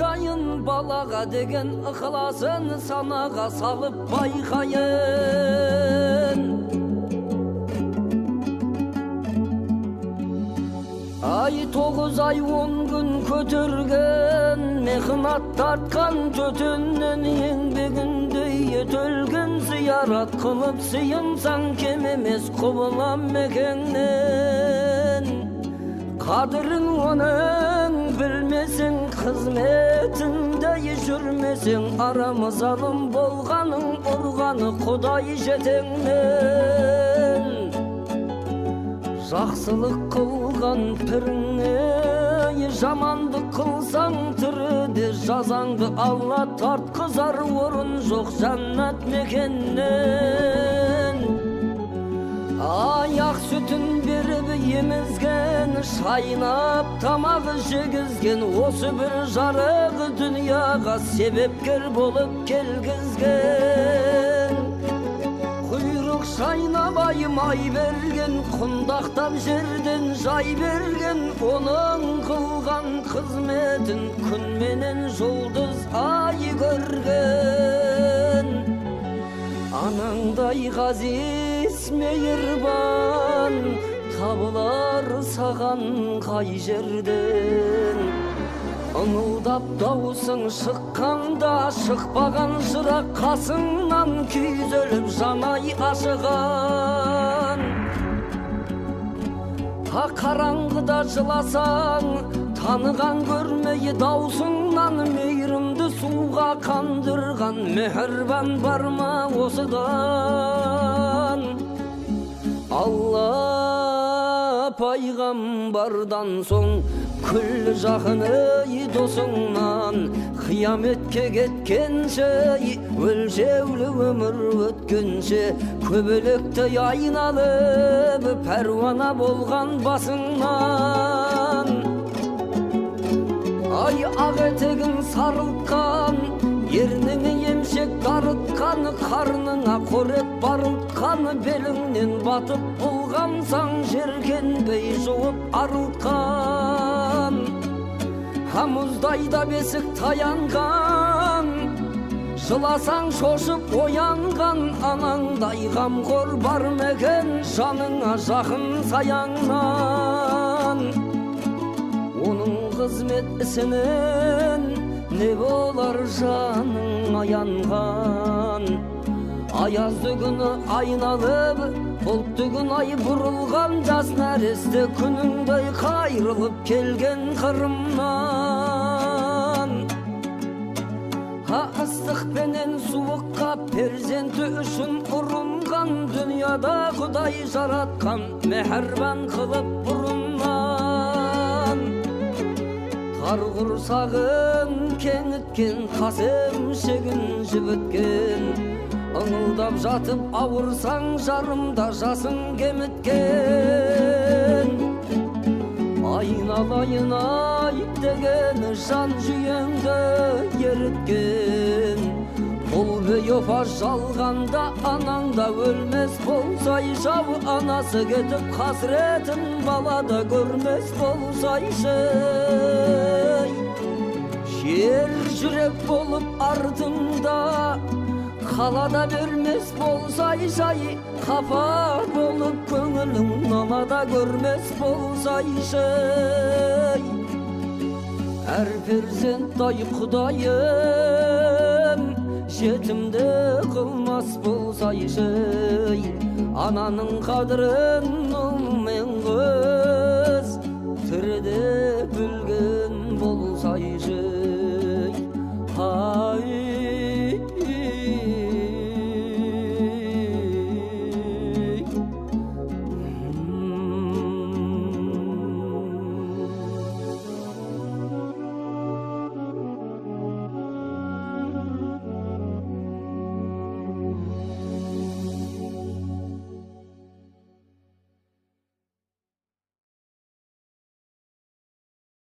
Айдайын балаға деген ықыласын санаға салып байқайын. Ай 9 ай 10 күн көтерген, мехнат тартқан төтеннен еңбегіндей етөлген, зиярат қылып сыйынсаң кем емес құбылам мекеннен. Қадырын оның білмесең, қызметінде жүрмесең, арамыз алым болғаның ұрғаны Құдай жетеңнен. Жақсылық қылған піріңе, жамандық қылсаң тіріде жазаңды Алла тартқызар, орын жоқ жаннат мекеннен. Аяқ сүтін беріп емізген, шайнап тамағы жегізген, осы бір жарығы дүнияға себепкер болып келгізген. Құйрық шайнабай май берген, құндақтап жерден жай берген, оның қылған қызметін күнменен жұлдыз ай көрген. Анаңдай ғазиз мейірбан табылар саған қай жерден. Ыңылдап дауысың шыққанда, шықпаған жырақ қасыңнан күйзеліп жанай ашыған. Қараңғыда жыласаң, таныған көрмей даусыңнан, мейірімді суға қандырған мехрибан бар ма осыдан? Алла пайғамбардан соң күллі жақыны досыңнан, қияметке кеткенше, өлшеулі өмір өткенше, көбелектей айналып пәруана болған басыңнан. Ай ақ етегің сарылтқан, ерніңе емшек дарытқан, қарныңа қорек барылтқан, беліңнен батып болғансаң жеркенбей жуып арылтқан. Мұздайда бесік таянған, жыласаң шошып оянған, анаңдай қамқор бар мекен, жаныңа жақын саяңнан. Оның қызмет ісінен не болар жаның аянған? Аязды күні айналып, бұлтты күн ай бұрылған, жас нәресте күніңдей қайрылып келген қырымнан. Ыстықпенен суыққа перзенті үшін ұрынған, дүнияда Құдай жаратқан мехрибан қылып бұрыннан. Тар құрсағын кеңіткен, қасем шегін жібіткен, ыңылдап жатып ауырсаң жарымда жасың кеміткен. Айналайын айт деген жан жүйеңді еріткен, бұл бейопа жалғанда анаңда өлмес болсайшы, анасы кетіп қасіретін балада көрмес болсайшы. Жер жүрек болып артыңда қалада бермес болсайшы, қапа болып көңілің налада көрмес болсайшы. Әр перзенттай Құдайым жетімді қылмас болсайшы, ананың қадірін ұл мен қыз тіріде білген болсайшы.